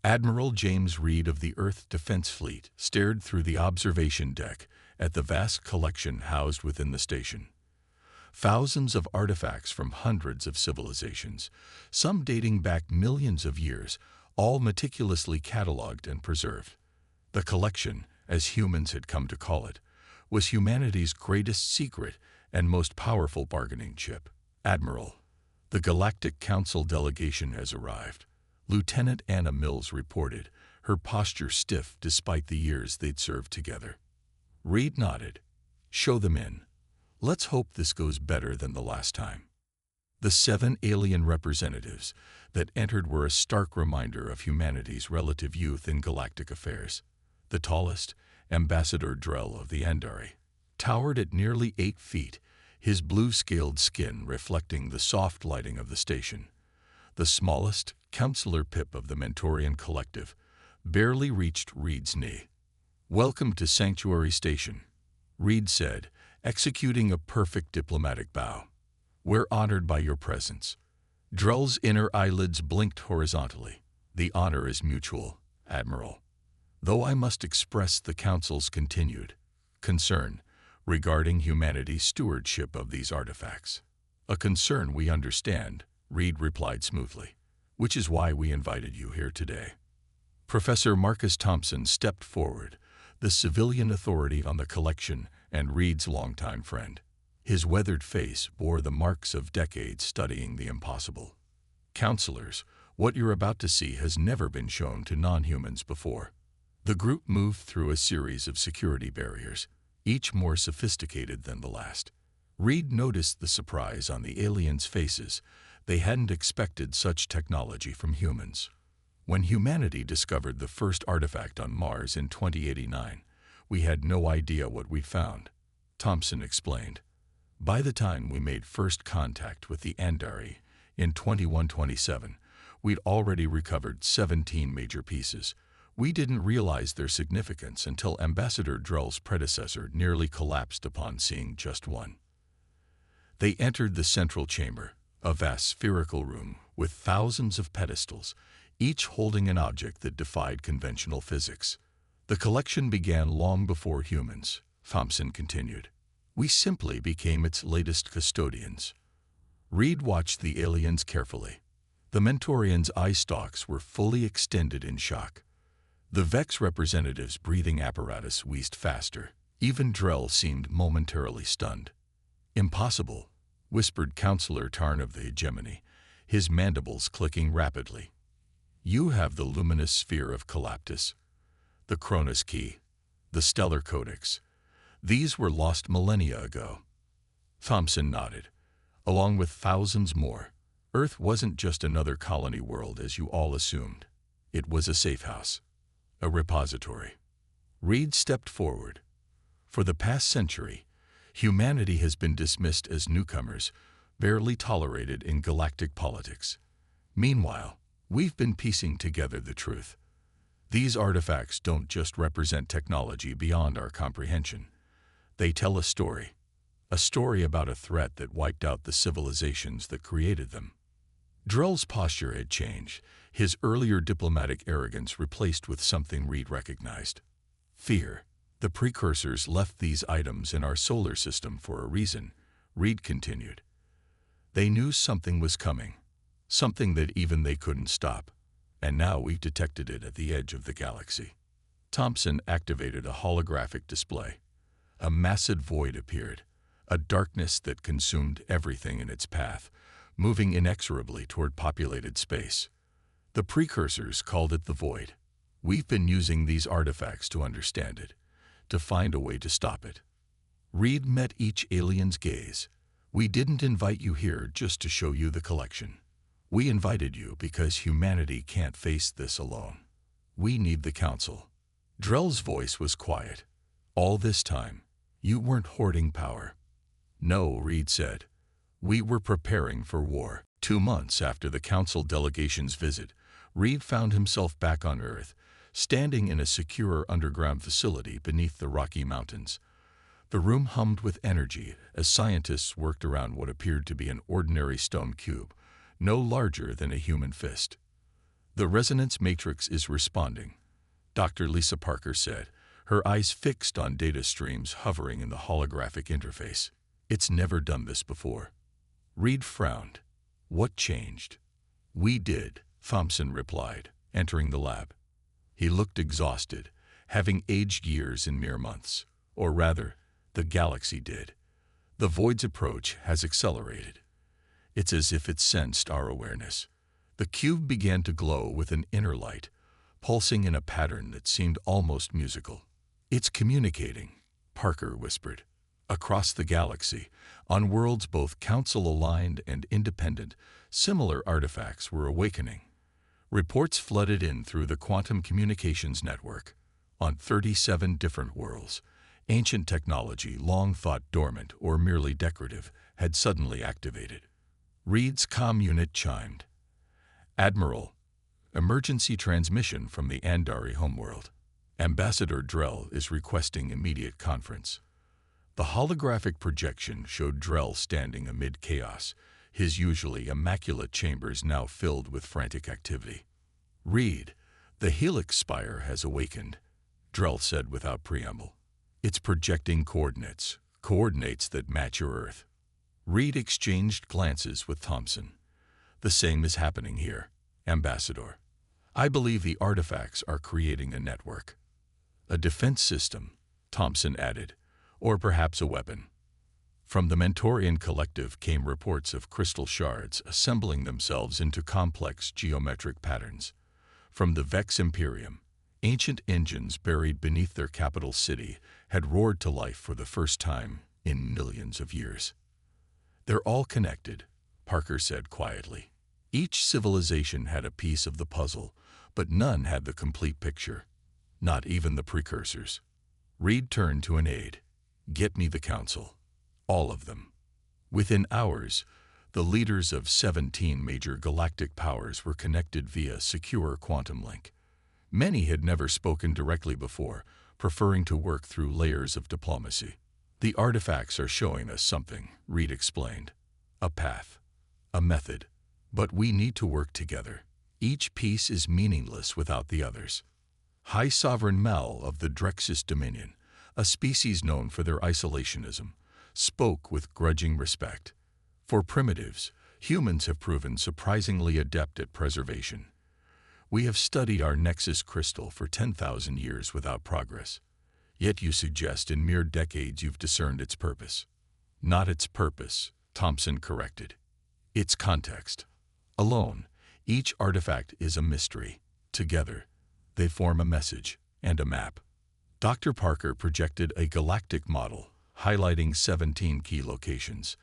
Admiral James Reed of the Earth Defense Fleet stared through the observation deck at the vast collection housed within the station. Thousands of artifacts from hundreds of civilizations, some dating back millions of years, all meticulously cataloged and preserved. The collection, as humans had come to call it, was humanity's greatest secret and most powerful bargaining chip. Admiral, the Galactic Council delegation has arrived, Lieutenant Anna Mills reported, her posture stiff despite the years they'd served together. Reed nodded. Show them in. Let's hope this goes better than the last time. The 7 alien representatives that entered were a stark reminder of humanity's relative youth in galactic affairs. The tallest, Ambassador Drell of the Andari, towered at nearly 8 feet, his blue-scaled skin reflecting the soft lighting of the station. The smallest, Counselor Pip of the Mentorian Collective, barely reached Reed's knee. "Welcome to Sanctuary Station," Reed said, executing a perfect diplomatic bow. "We're honored by your presence." Drell's inner eyelids blinked horizontally. "The honor is mutual, Admiral. Though I must express the Council's continued concern regarding humanity's stewardship of these artifacts." "A concern we understand," Reed replied smoothly, "which is why we invited you here today." Professor Marcus Thompson stepped forward, the civilian authority on the collection and Reed's longtime friend. His weathered face bore the marks of decades studying the impossible. "Counselors, what you're about to see has never been shown to non-humans before." The group moved through a series of security barriers, each more sophisticated than the last. Reed noticed the surprise on the aliens' faces. They hadn't expected such technology from humans. When humanity discovered the first artifact on Mars in 2089, we had no idea what we'd found, Thompson explained. By the time we made first contact with the Andari in 2127, we'd already recovered 17 major pieces. We didn't realize their significance until Ambassador Drell's predecessor nearly collapsed upon seeing just one. They entered the central chamber, a vast spherical room with thousands of pedestals, each holding an object that defied conventional physics. "The collection began long before humans," Thompson continued. "We simply became its latest custodians." Reed watched the aliens carefully. The Mentorians' eye stalks were fully extended in shock. The Vex representatives' breathing apparatus wheezed faster. Even Drell seemed momentarily stunned. "Impossible," whispered Counselor Tarn of the Hegemony, his mandibles clicking rapidly. "You have the luminous sphere of Calaptus, the Cronus Key, the Stellar Codex. These were lost millennia ago." Thompson nodded. "Along with thousands more. Earth wasn't just another colony world as you all assumed. It was a safe house, a repository." Reed stepped forward. "For the past century, humanity has been dismissed as newcomers, barely tolerated in galactic politics. Meanwhile, we've been piecing together the truth. These artifacts don't just represent technology beyond our comprehension. They tell a story about a threat that wiped out the civilizations that created them." Drell's posture had changed, his earlier diplomatic arrogance replaced with something Reed recognized. "Fear. The precursors left these items in our solar system for a reason," Reed continued. "They knew something was coming, something that even they couldn't stop, and now we've detected it at the edge of the galaxy." Thompson activated a holographic display. A massive void appeared, a darkness that consumed everything in its path, moving inexorably toward populated space. "The precursors called it the void. We've been using these artifacts to understand it, to find a way to stop it." Reed met each alien's gaze. "We didn't invite you here just to show you the collection. We invited you because humanity can't face this alone. We need the Council." Drell's voice was quiet. "All this time, you weren't hoarding power." "No," Reed said. "We were preparing for war." 2 months after the Council delegation's visit, Reed found himself back on Earth, standing in a secure underground facility beneath the Rocky Mountains. The room hummed with energy as scientists worked around what appeared to be an ordinary stone cube, no larger than a human fist. The resonance matrix is responding, Dr. Lisa Parker said, her eyes fixed on data streams hovering in the holographic interface. It's never done this before. Reed frowned. What changed? We did, Thompson replied, entering the lab. He looked exhausted, having aged years in mere months. Or rather, the galaxy did. The void's approach has accelerated. It's as if it sensed our awareness. The cube began to glow with an inner light, pulsing in a pattern that seemed almost musical. It's communicating, Parker whispered. Across the galaxy, on worlds both council-aligned and independent, similar artifacts were awakening. Reports flooded in through the quantum communications network. On 37 different worlds, ancient technology, long thought dormant or merely decorative, had suddenly activated. Reed's comm unit chimed. Admiral, emergency transmission from the Andari homeworld. Ambassador Drell is requesting immediate conference. The holographic projection showed Drell standing amid chaos, his usually immaculate chambers now filled with frantic activity. Reed, the helix spire has awakened, Drell said without preamble. It's projecting coordinates that match your Earth. Reed exchanged glances with Thompson. The same is happening here, Ambassador. I believe the artifacts are creating a network. A defense system, Thompson added, or perhaps a weapon. From the Mentorian collective came reports of crystal shards assembling themselves into complex geometric patterns. From the Vex Imperium, ancient engines buried beneath their capital city had roared to life for the first time in millions of years. They're all connected, Parker said quietly. Each civilization had a piece of the puzzle, but none had the complete picture. Not even the precursors. Reed turned to an aide. Get me the council. All of them. Within hours, the leaders of 17 major galactic powers were connected via secure quantum link. Many had never spoken directly before, preferring to work through layers of diplomacy. The artifacts are showing us something, Reed explained. A path. A method. But we need to work together. Each piece is meaningless without the others. High Sovereign Mal of the Drexus Dominion, a species known for their isolationism, spoke with grudging respect. For primitives, humans have proven surprisingly adept at preservation. We have studied our Nexus crystal for 10,000 years without progress. Yet you suggest in mere decades you've discerned its purpose. Not its purpose, Thompson corrected. Its context. Alone, each artifact is a mystery. Together, they form a message and a map. Dr. Parker projected a galactic model, highlighting 17 key locations.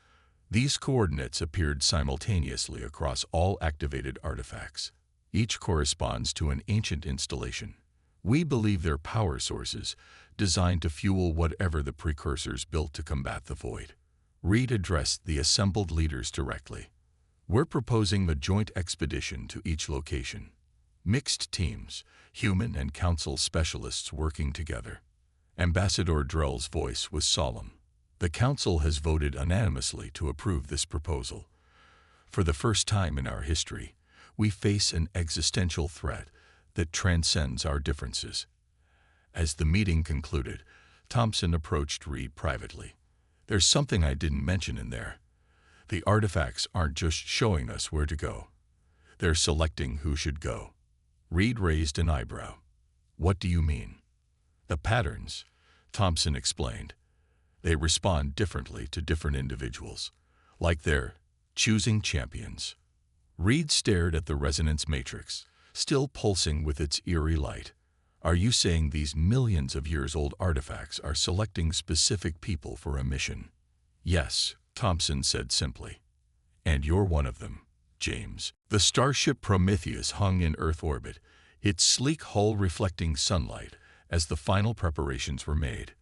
These coordinates appeared simultaneously across all activated artifacts. Each corresponds to an ancient installation. We believe they're power sources, designed to fuel whatever the precursors built to combat the void. Reed addressed the assembled leaders directly. We're proposing a joint expedition to each location. Mixed teams, human and council specialists working together. Ambassador Drell's voice was solemn. The council has voted unanimously to approve this proposal. For the first time in our history, we face an existential threat that transcends our differences. As the meeting concluded, Thompson approached Reed privately. There's something I didn't mention in there. The artifacts aren't just showing us where to go. They're selecting who should go. Reed raised an eyebrow. What do you mean? The patterns, Thompson explained. They respond differently to different individuals, like they're choosing champions. Reed stared at the resonance matrix, still pulsing with its eerie light. Are you saying these millions of years old artifacts are selecting specific people for a mission? Yes, Thompson said simply. And you're one of them, James. The starship Prometheus hung in Earth orbit, its sleek hull reflecting sunlight as the final preparations were made.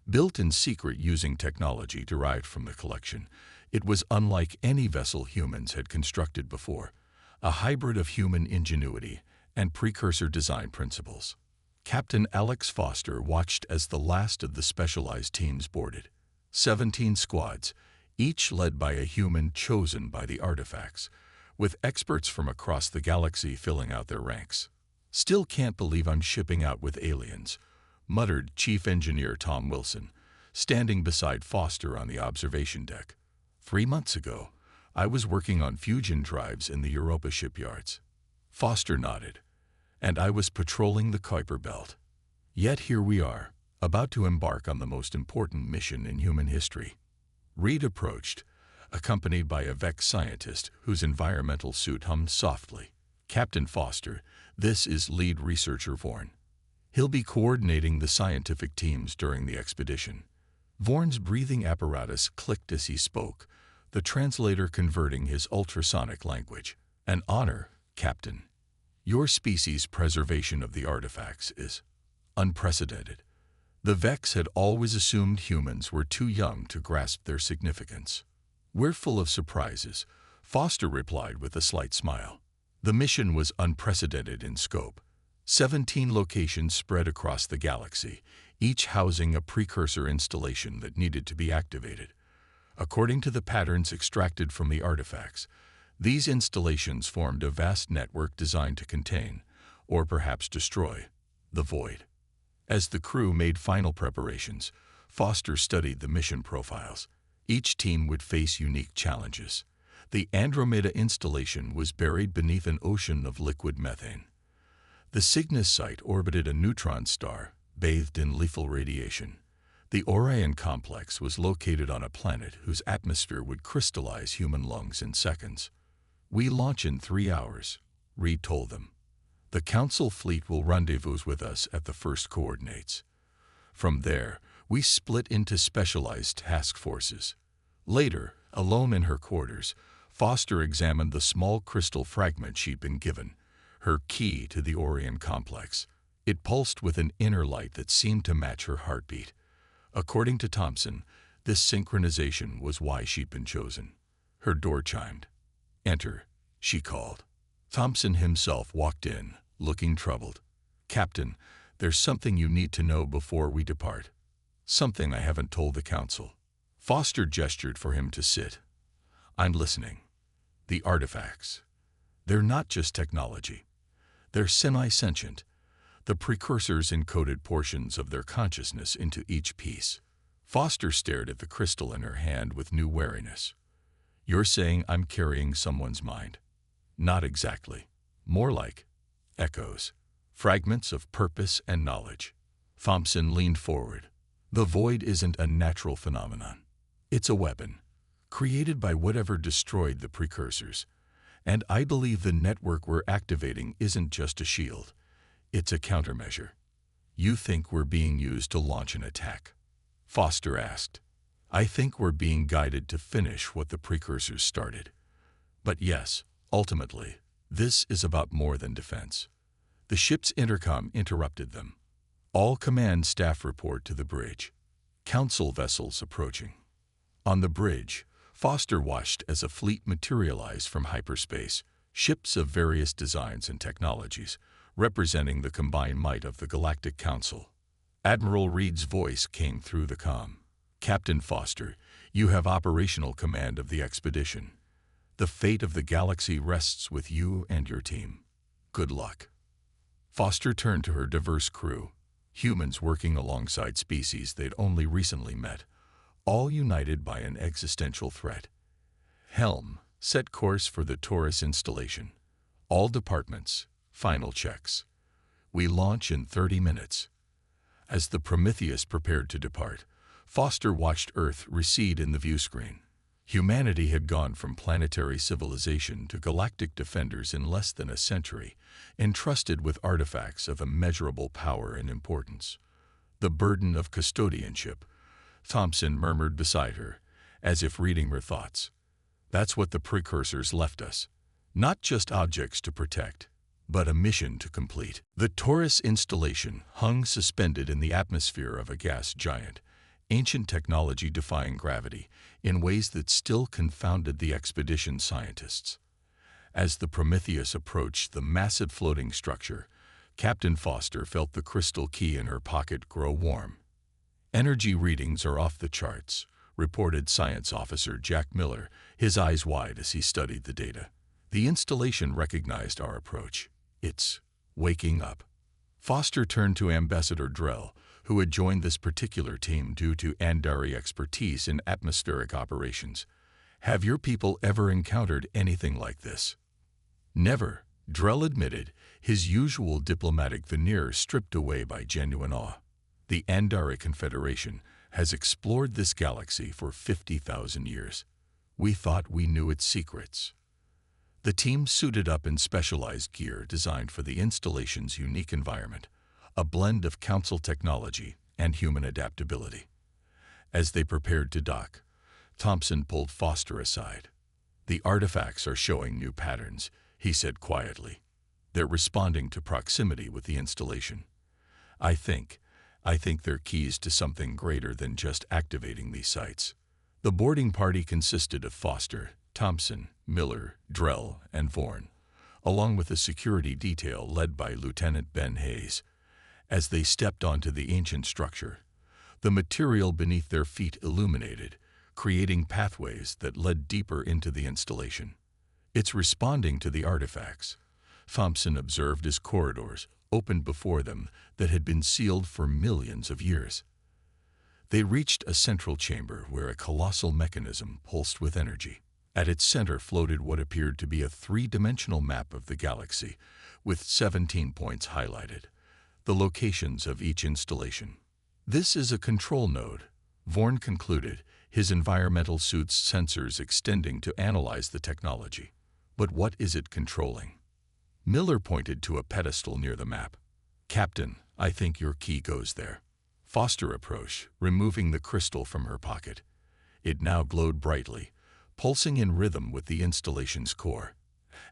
Built in secret using technology derived from the collection, it was unlike any vessel humans had constructed before, a hybrid of human ingenuity and precursor design principles. Captain Alex Foster watched as the last of the specialized teams boarded. 17 squads, each led by a human chosen by the artifacts, with experts from across the galaxy filling out their ranks. "Still can't believe I'm shipping out with aliens," muttered Chief Engineer Tom Wilson, standing beside Foster on the observation deck. "3 months ago, I was working on fusion drives in the Europa shipyards." Foster nodded. "And I was patrolling the Kuiper Belt. Yet here we are, about to embark on the most important mission in human history." Reed approached, accompanied by a Vex scientist whose environmental suit hummed softly. "Captain Foster, this is lead researcher Vorn. He'll be coordinating the scientific teams during the expedition." Vorn's breathing apparatus clicked as he spoke, the translator converting his ultrasonic language. "An honor, Captain. Your species' preservation of the artifacts is unprecedented." The Vex had always assumed humans were too young to grasp their significance. "We're full of surprises," Foster replied with a slight smile. The mission was unprecedented in scope. 17 locations spread across the galaxy, each housing a precursor installation that needed to be activated. According to the patterns extracted from the artifacts, these installations formed a vast network designed to contain, or perhaps destroy, the void. As the crew made final preparations, Foster studied the mission profiles. Each team would face unique challenges. The Andromeda installation was buried beneath an ocean of liquid methane. The Cygnus site orbited a neutron star, bathed in lethal radiation. The Orion complex was located on a planet whose atmosphere would crystallize human lungs in seconds. "We launch in 3 hours," Reed told them. "The Council fleet will rendezvous with us at the first coordinates. From there, we split into specialized task forces." Later, alone in her quarters, Foster examined the small crystal fragment she'd been given, her key to the Orion complex. It pulsed with an inner light that seemed to match her heartbeat. According to Thompson, this synchronization was why she'd been chosen. Her door chimed. "Enter," she called. Thompson himself walked in, looking troubled. "Captain, there's something you need to know before we depart." "Something I haven't told the Council." Foster gestured for him to sit. "I'm listening." "The artifacts. They're not just technology. They're semi-sentient. The precursors encoded portions of their consciousness into each piece." Foster stared at the crystal in her hand with new wariness. "You're saying I'm carrying someone's mind?" "Not exactly. More like echoes, fragments of purpose and knowledge." Thompson leaned forward. "The void isn't a natural phenomenon. It's a weapon, created by whatever destroyed the precursors. And I believe the network we're activating isn't just a shield. It's a countermeasure." "You think we're being used to launch an attack?" Foster asked. "I think we're being guided to finish what the precursors started. But yes, ultimately, this is about more than defense." The ship's intercom interrupted them. "All command staff report to the bridge. Council vessels approaching." On the bridge, Foster watched as a fleet materialized from hyperspace, ships of various designs and technologies, representing the combined might of the Galactic Council. Admiral Reed's voice came through the comm. "Captain Foster, you have operational command of the expedition. The fate of the galaxy rests with you and your team. Good luck." Foster turned to her diverse crew, humans working alongside species they'd only recently met, all united by an existential threat. "Helm, set course for the Taurus installation. All departments, final checks. We launch in 30 minutes. As the Prometheus prepared to depart, Foster watched Earth recede in the viewscreen. Humanity had gone from planetary civilization to galactic defenders in less than a century, entrusted with artifacts of immeasurable power and importance. "The burden of custodianship," Thompson murmured beside her, as if reading her thoughts. "That's what the precursors left us. Not just objects to protect, but a mission to complete." The Taurus installation hung suspended in the atmosphere of a gas giant, ancient technology defying gravity in ways that still confounded the expedition scientists. As the Prometheus approached the massive floating structure, Captain Foster felt the crystal key in her pocket grow warm. "Energy readings are off the charts," reported Science Officer Jack Miller, his eyes wide as he studied the data. The installation recognized our approach. It's waking up. Foster turned to Ambassador Drell, who had joined this particular team due to Andari expertise in atmospheric operations. Have your people ever encountered anything like this? Never, Drell admitted, his usual diplomatic veneer stripped away by genuine awe. The Andari Confederation has explored this galaxy for 50,000 years. We thought we knew its secrets. The team suited up in specialized gear designed for the installation's unique environment, a blend of council technology and human adaptability. As they prepared to dock, Thompson pulled Foster aside. "The artifacts are showing new patterns," he said quietly. "They're responding to proximity with the installation. I think they're keys to something greater than just activating these sites." The boarding party consisted of Foster, Thompson, Miller, Drell, and Vorn, along with a security detail led by Lieutenant Ben Hayes. As they stepped onto the ancient structure, the material beneath their feet illuminated, creating pathways that led deeper into the installation. "It's responding to the artifacts," Thompson observed as corridors opened before them that had been sealed for millions of years. They reached a central chamber where a colossal mechanism pulsed with energy. At its center floated what appeared to be a three-dimensional map of the galaxy, with 17 points highlighted, the locations of each installation. "This is a control node," Vorn concluded, his environmental suit's sensors extending to analyze the technology. "But what is it controlling?" Miller pointed to a pedestal near the map. "Captain, I think your key goes there." Foster approached, removing the crystal from her pocket. It now glowed brightly, pulsing in rhythm with the installation's core.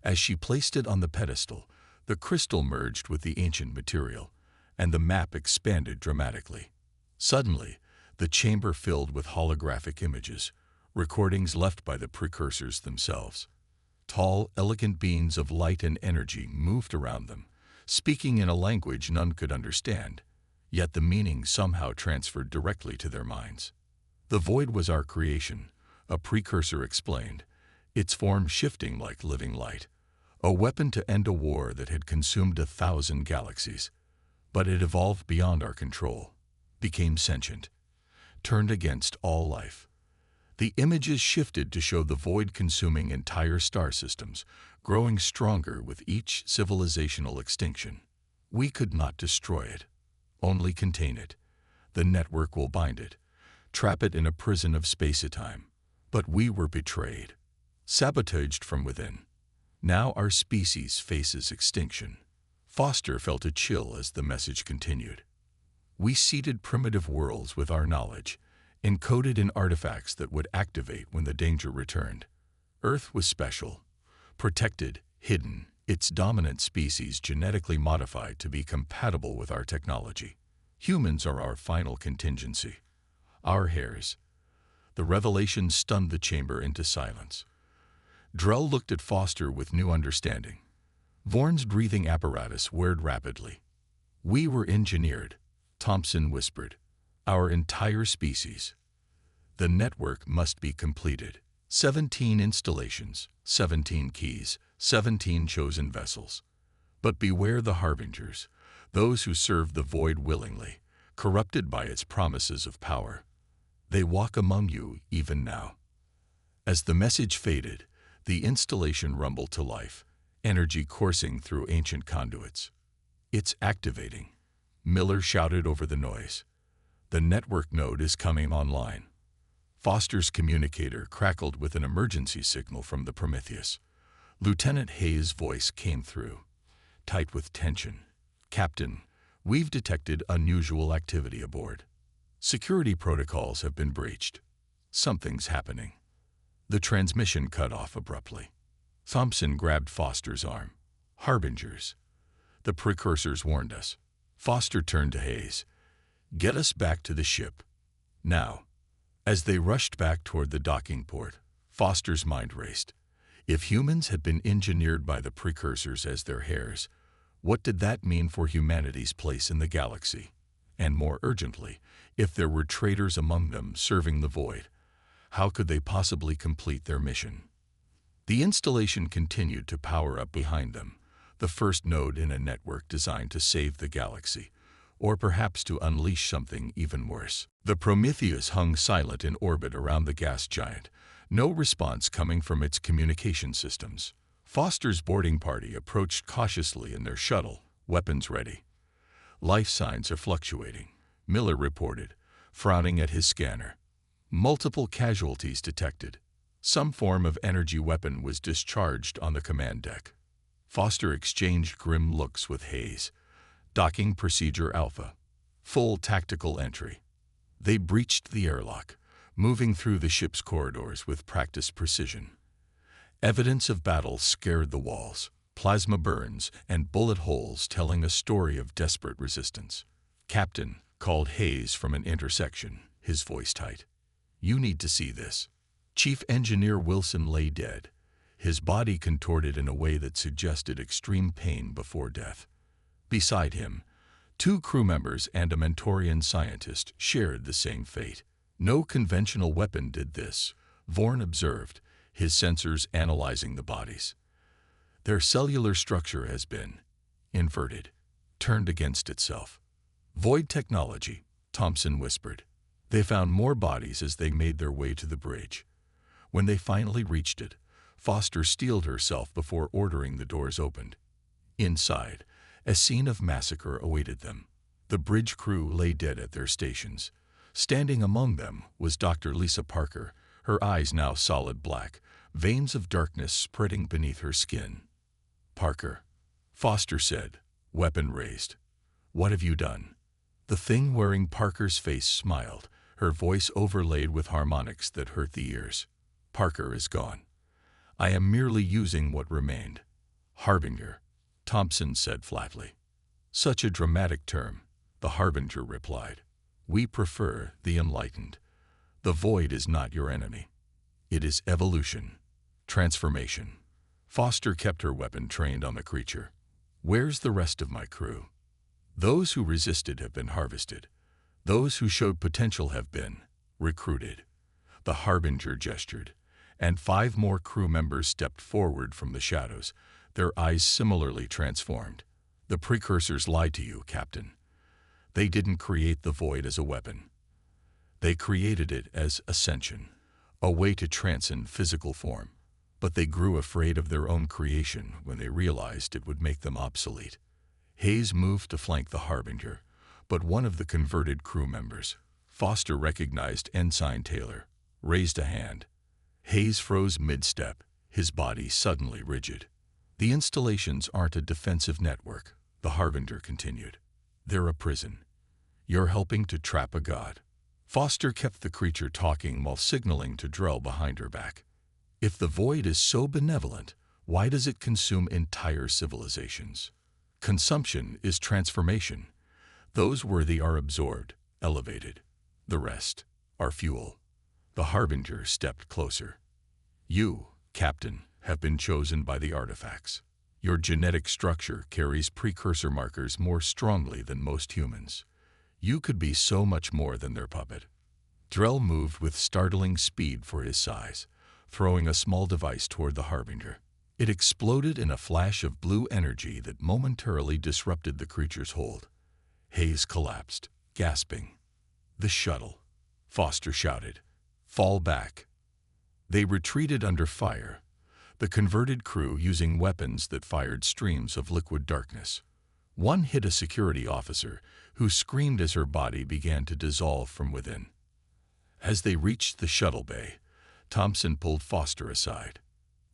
As she placed it on the pedestal, the crystal merged with the ancient material, and the map expanded dramatically. Suddenly, the chamber filled with holographic images, recordings left by the precursors themselves. Tall, elegant beings of light and energy moved around them, speaking in a language none could understand, yet the meaning somehow transferred directly to their minds. "The void was our creation," a precursor explained, its form shifting like living light, a weapon to end a war that had consumed 1,000 galaxies. But it evolved beyond our control, became sentient, turned against all life. The images shifted to show the void consuming entire star systems, growing stronger with each civilizational extinction. "We could not destroy it, only contain it. The network will bind it, trap it in a prison of space-time. But we were betrayed, sabotaged from within. Now our species faces extinction." Foster felt a chill as the message continued. "We seeded primitive worlds with our knowledge, encoded in artifacts that would activate when the danger returned. Earth was special, protected, hidden, its dominant species genetically modified to be compatible with our technology. Humans are our final contingency. Our heirs." The revelation stunned the chamber into silence. Drell looked at Foster with new understanding. Vorn's breathing apparatus whirred rapidly. "We were engineered," Thompson whispered. "Our entire species. The network must be completed. 17 installations, 17 keys, 17 chosen vessels. But beware the harbingers, those who serve the void willingly, corrupted by its promises of power. They walk among you even now." As the message faded, the installation rumbled to life, energy coursing through ancient conduits. "It's activating," Miller shouted over the noise. "The network node is coming online." Foster's communicator crackled with an emergency signal from the Prometheus. Lieutenant Hayes' voice came through, tight with tension. "Captain, we've detected unusual activity aboard. Security protocols have been breached. Something's happening." The transmission cut off abruptly. Thompson grabbed Foster's arm. "Harbingers. The precursors warned us." Foster turned to Hayes. "Get us back to the ship. Now." As they rushed back toward the docking port, Foster's mind raced. If humans had been engineered by the precursors as their heirs, what did that mean for humanity's place in the galaxy? And more urgently, if there were traitors among them serving the void, how could they possibly complete their mission? The installation continued to power up behind them, the first node in a network designed to save the galaxy, or perhaps to unleash something even worse. The Prometheus hung silent in orbit around the gas giant, no response coming from its communication systems. Foster's boarding party approached cautiously in their shuttle, weapons ready. "Life signs are fluctuating," Miller reported, frowning at his scanner. "Multiple casualties detected. Some form of energy weapon was discharged on the command deck." Foster exchanged grim looks with Hayes. "Docking Procedure Alpha. Full tactical entry." They breached the airlock, moving through the ship's corridors with practiced precision. Evidence of battle scared the walls, plasma burns and bullet holes telling a story of desperate resistance. "Captain," called Hayes from an intersection, his voice tight. "You need to see this." Chief Engineer Wilson lay dead, his body contorted in a way that suggested extreme pain before death. Beside him, 2 crew members and a Mentorian scientist shared the same fate. "No conventional weapon did this," Vorn observed, his sensors analyzing the bodies. "Their cellular structure has been inverted, turned against itself." "Void technology," Thompson whispered. They found more bodies as they made their way to the bridge. When they finally reached it, Foster steeled herself before ordering the doors opened. Inside, a scene of massacre awaited them. The bridge crew lay dead at their stations. Standing among them was Dr. Lisa Parker, her eyes now solid black, veins of darkness spreading beneath her skin. "Parker," Foster said, weapon raised. "What have you done?" The thing wearing Parker's face smiled, her voice overlaid with harmonics that hurt the ears. "Parker is gone. I am merely using what remained." "Harbinger," Thompson said flatly. "Such a dramatic term," the Harbinger replied. "We prefer the enlightened. The void is not your enemy. It is evolution, transformation." Foster kept her weapon trained on the creature. "Where's the rest of my crew?" "Those who resisted have been harvested. Those who showed potential have been recruited." The Harbinger gestured, and 5 more crew members stepped forward from the shadows, their eyes similarly transformed. "The precursors lied to you, Captain. They didn't create the void as a weapon. They created it as ascension, a way to transcend physical form. But they grew afraid of their own creation when they realized it would make them obsolete." Hayes moved to flank the Harbinger, but one of the converted crew members, Foster recognized Ensign Taylor, raised a hand. Hayes froze mid-step, his body suddenly rigid. "The installations aren't a defensive network," the Harbinger continued. "They're a prison. You're helping to trap a god." Foster kept the creature talking while signaling to Drell behind her back. "If the void is so benevolent, why does it consume entire civilizations? Consumption is transformation. Those worthy are absorbed, elevated. The rest are fuel." The Harbinger stepped closer. "You, Captain, have been chosen by the artifacts. Your genetic structure carries precursor markers more strongly than most humans. You could be so much more than their puppet." Drell moved with startling speed for his size, throwing a small device toward the Harbinger. It exploded in a flash of blue energy that momentarily disrupted the creature's hold. Hayes collapsed, gasping. "The shuttle," Foster shouted. "Fall back." They retreated under fire, the converted crew using weapons that fired streams of liquid darkness. One hit a security officer, who screamed as her body began to dissolve from within. As they reached the shuttle bay, Thompson pulled Foster aside.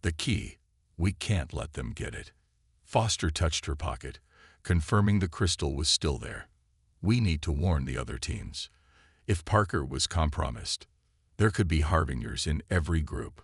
"The key. We can't let them get it." Foster touched her pocket, confirming the crystal was still there. "We need to warn the other teams. If Parker was compromised, there could be Harbingers in every group."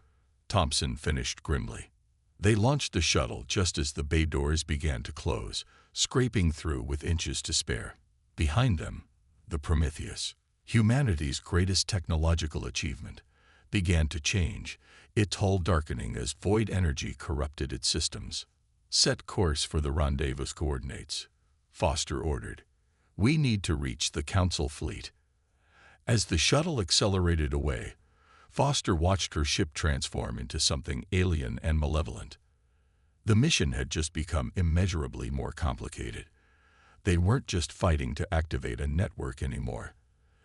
Thompson finished grimly. They launched the shuttle just as the bay doors began to close, scraping through with inches to spare. Behind them, the Prometheus, humanity's greatest technological achievement, began to change, its hull darkening as void energy corrupted its systems. "Set course for the rendezvous coordinates," Foster ordered. "We need to reach the Council fleet." As the shuttle accelerated away, Foster watched her ship transform into something alien and malevolent. The mission had just become immeasurably more complicated. They weren't just fighting to activate a network anymore.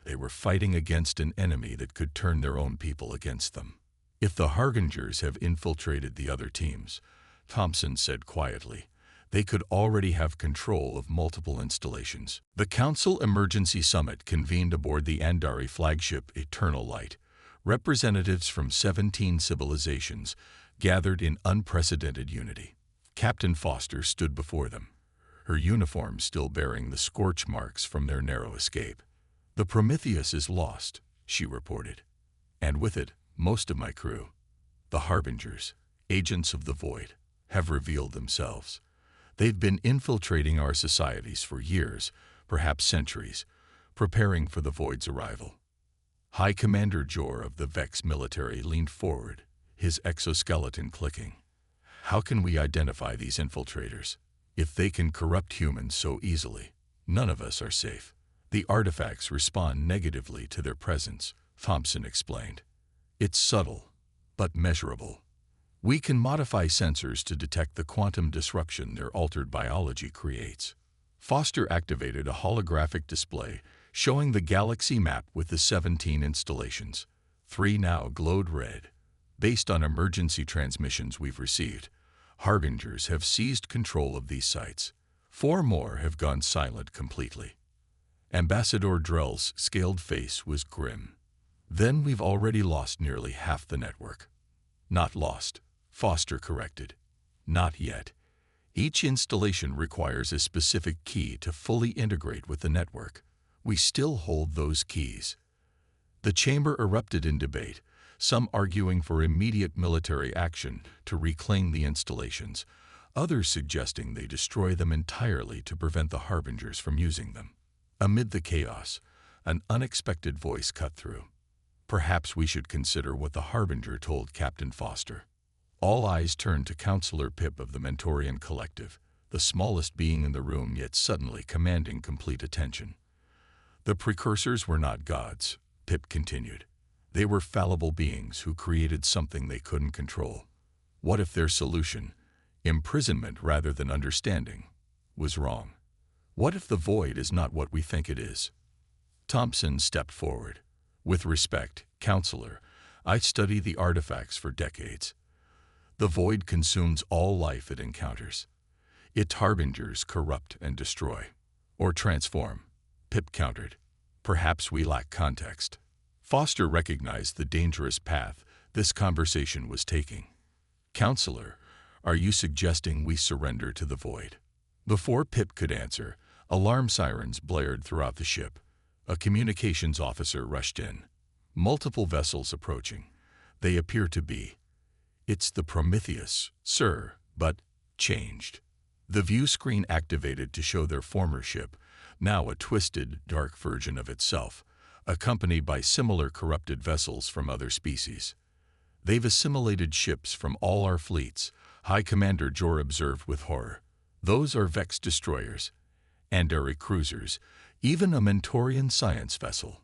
They were fighting against an enemy that could turn their own people against them. If the Harbingers have infiltrated the other teams, Thompson said quietly, they could already have control of multiple installations. The Council Emergency Summit convened aboard the Andari flagship Eternal Light. Representatives from 17 civilizations gathered in unprecedented unity. Captain Foster stood before them, her uniform still bearing the scorch marks from their narrow escape. "The Prometheus is lost," she reported, "and with it, most of my crew. The Harbingers, agents of the Void, have revealed themselves. They've been infiltrating our societies for years, perhaps centuries, preparing for the Void's arrival." High Commander Jor of the Vex military leaned forward, his exoskeleton clicking. "How can we identify these infiltrators? If they can corrupt humans so easily, none of us are safe. The artifacts respond negatively to their presence," Thompson explained. "It's subtle, but measurable. We can modify sensors to detect the quantum disruption their altered biology creates." Foster activated a holographic display showing the galaxy map with the 17 installations. 3 now glowed red. "Based on emergency transmissions we've received, Harbingers have seized control of these sites. 4 more have gone silent completely." Ambassador Drell's scaled face was grim. "Then we've already lost nearly half the network." "Not lost," Foster corrected. "Not yet. Each installation requires a specific key to fully integrate with the network. We still hold those keys." The chamber erupted in debate, some arguing for immediate military action to reclaim the installations, others suggesting they destroy them entirely to prevent the Harbingers from using them. Amid the chaos, an unexpected voice cut through. "Perhaps we should consider what the Harbinger told Captain Foster." All eyes turned to Counselor Pip of the Mentorian Collective, the smallest being in the room yet suddenly commanding complete attention. "The precursors were not gods," Pip continued. "They were fallible beings who created something they couldn't control. What if their solution, imprisonment rather than understanding, was wrong? What if the Void is not what we think it is?" Thompson stepped forward. "With respect, Counselor, I study the artifacts for decades. The Void consumes all life it encounters. Its Harbingers corrupt and destroy. Or transform," Pip countered. "Perhaps we lack context." Foster recognized the dangerous path this conversation was taking. "Counselor, are you suggesting we surrender to the Void?" Before Pip could answer, alarm sirens blared throughout the ship. A communications officer rushed in. "Multiple vessels approaching. They appear to be." "It's the Prometheus, sir, but changed." The view screen activated to show their former ship, now a twisted, dark version of itself, accompanied by similar corrupted vessels from other species. "They've assimilated ships from all our fleets," High Commander Jor observed with horror. "Those are Vex destroyers, Andari cruisers, even a Mentorian science vessel."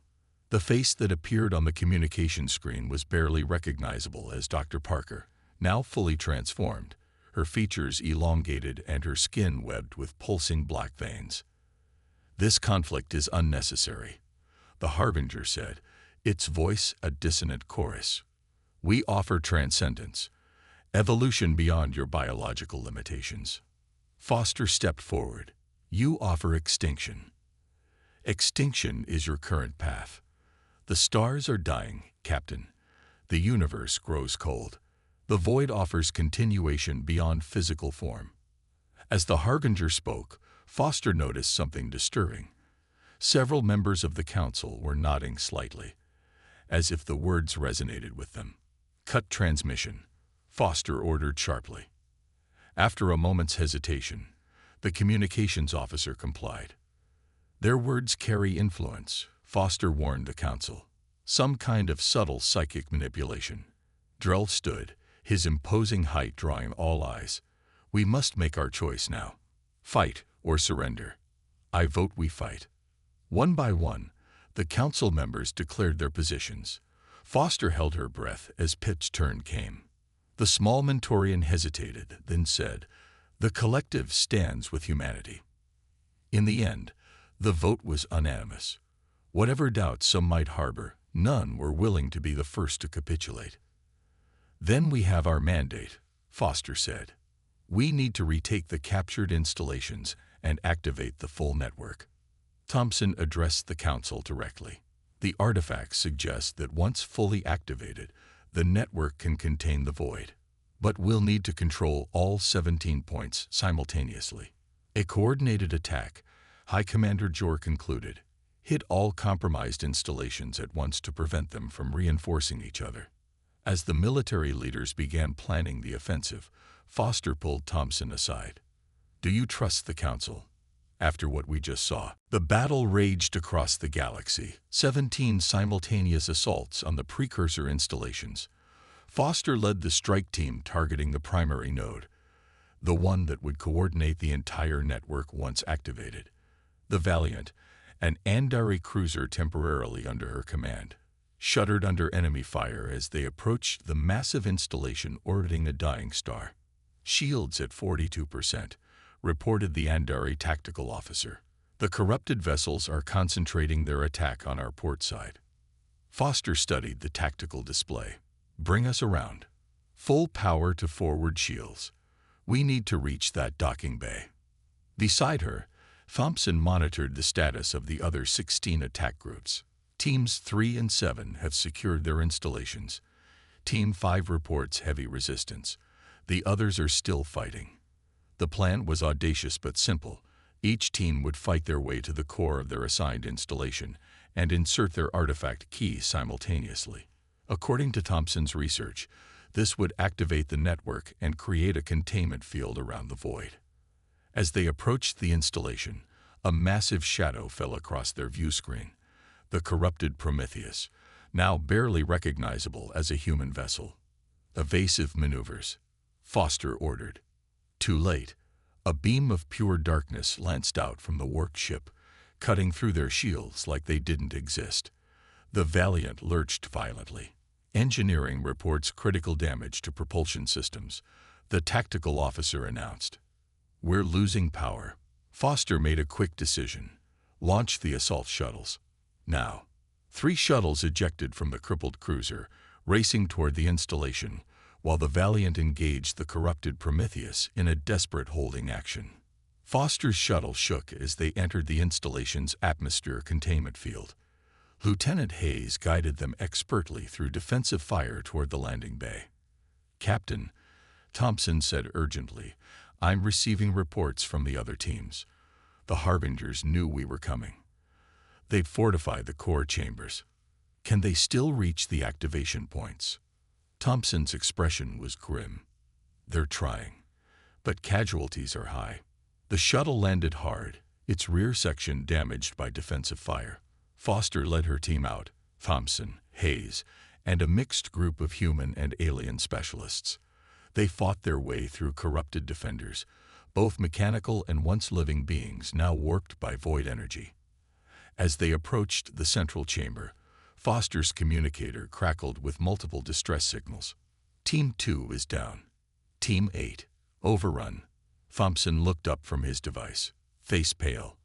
The face that appeared on the communication screen was barely recognizable as Dr. Parker, now fully transformed, her features elongated and her skin webbed with pulsing black veins. "This conflict is unnecessary," the Harbinger said, its voice a dissonant chorus. "We offer transcendence, evolution beyond your biological limitations." Foster stepped forward. "You offer extinction. Extinction is your current path. The stars are dying, Captain. The universe grows cold. The Void offers continuation beyond physical form." As the Harbinger spoke, Foster noticed something disturbing. Several members of the council were nodding slightly, as if the words resonated with them. "Cut transmission," Foster ordered sharply. After a moment's hesitation, the communications officer complied. "Their words carry influence," Foster warned the council. "Some kind of subtle psychic manipulation." Drell stood, his imposing height drawing all eyes. "We must make our choice now. Fight or surrender." "I vote we fight." One by one, the council members declared their positions. Foster held her breath as Pitt's turn came. The small Mentorian hesitated, then said, "The collective stands with humanity." In the end, the vote was unanimous. Whatever doubts some might harbor, none were willing to be the first to capitulate. "Then we have our mandate," Foster said. "We need to retake the captured installations and activate the full network." Thompson addressed the council directly. "The artifacts suggest that once fully activated, the network can contain the void. But we'll need to control all 17 points simultaneously. A coordinated attack," High Commander Jor concluded, "hit all compromised installations at once to prevent them from reinforcing each other." As the military leaders began planning the offensive, Foster pulled Thompson aside. "Do you trust the Council?" After what we just saw, the battle raged across the galaxy, 17 simultaneous assaults on the precursor installations. Foster led the strike team targeting the primary node, the one that would coordinate the entire network once activated. The Valiant, an Andari cruiser temporarily under her command, shuddered under enemy fire as they approached the massive installation orbiting a dying star. "Shields at 42%, reported the Andari tactical officer. "The corrupted vessels are concentrating their attack on our port side." Foster studied the tactical display. "Bring us around. Full power to forward shields. We need to reach that docking bay." Beside her, Thompson monitored the status of the other 16 attack groups. Teams 3 and 7 have secured their installations. Team 5 reports heavy resistance. The others are still fighting. The plan was audacious but simple. Each team would fight their way to the core of their assigned installation and insert their artifact key simultaneously. According to Thompson's research, this would activate the network and create a containment field around the void. As they approached the installation, a massive shadow fell across their view screen. The corrupted Prometheus, now barely recognizable as a human vessel. "Evasive maneuvers," Foster ordered. Too late. A beam of pure darkness lanced out from the work ship, cutting through their shields like they didn't exist. The Valiant lurched violently. "Engineering reports critical damage to propulsion systems," the tactical officer announced. "We're losing power." Foster made a quick decision. "Launch the assault shuttles. Now." 3 shuttles ejected from the crippled cruiser, racing toward the installation, while the Valiant engaged the corrupted Prometheus in a desperate holding action. Foster's shuttle shook as they entered the installation's atmosphere containment field. Lieutenant Hayes guided them expertly through defensive fire toward the landing bay. "Captain," Thompson said urgently, "I'm receiving reports from the other teams. The Harbingers knew we were coming. They'd fortified the core chambers. Can they still reach the activation points?" Thompson's expression was grim. "They're trying, but casualties are high." The shuttle landed hard, its rear section damaged by defensive fire. Foster led her team out, Thompson, Hayes, and a mixed group of human and alien specialists. They fought their way through corrupted defenders, both mechanical and once living beings now warped by void energy. As they approached the central chamber, Foster's communicator crackled with multiple distress signals. "Team 2 is down. Team 8, overrun." Thompson looked up from his device, face pale.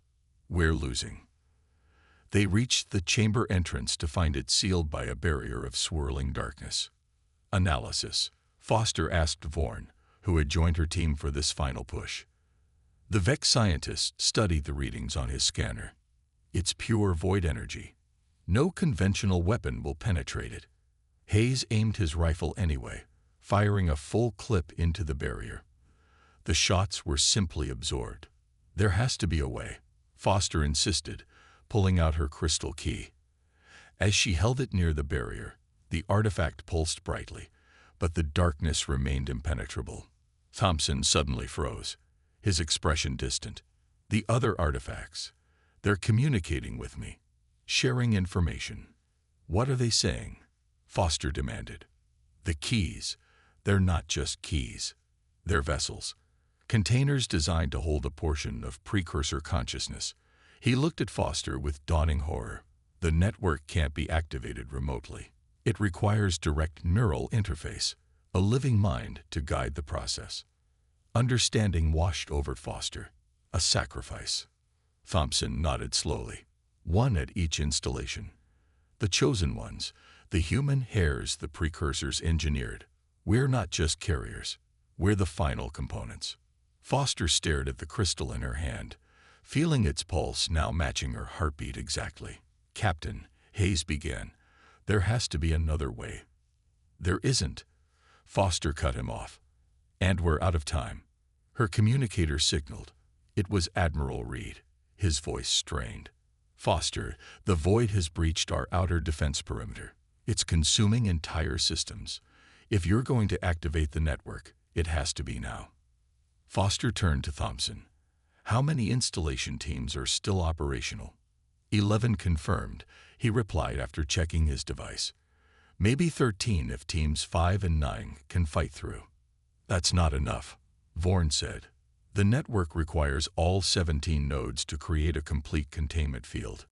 "We're losing." They reached the chamber entrance to find it sealed by a barrier of swirling darkness. "Analysis," Foster asked Vorn, who had joined her team for this final push. The Vex scientist studied the readings on his scanner. "It's pure void energy. No conventional weapon will penetrate it." Hayes aimed his rifle anyway, firing a full clip into the barrier. The shots were simply absorbed. "There has to be a way," Foster insisted, pulling out her crystal key. As she held it near the barrier, the artifact pulsed brightly, but the darkness remained impenetrable. Thompson suddenly froze, his expression distant. "The other artifacts, they're communicating with me, sharing information." "What are they saying?" Foster demanded. "The keys, they're not just keys. They're vessels. Containers designed to hold a portion of precursor consciousness." He looked at Foster with dawning horror. "The network can't be activated remotely. It requires direct neural interface, a living mind to guide the process. Understanding washed over Foster. A sacrifice. Thompson nodded slowly. One at each installation. The chosen ones, the human hairs the precursors engineered. We're not just carriers. We're the final components. Foster stared at the crystal in her hand, feeling its pulse now matching her heartbeat exactly. Captain, Hayes began, there has to be another way. There isn't. Foster cut him off. And we're out of time. Her communicator signaled. It was Admiral Reed. His voice strained. Foster, the void has breached our outer defense perimeter. It's consuming entire systems. If you're going to activate the network, it has to be now. Foster turned to Thompson. How many installation teams are still operational? 11 confirmed, he replied after checking his device. Maybe 13 if teams 5 and 9 can fight through. That's not enough, Vorn said. The network requires all 17 nodes to create a complete containment field.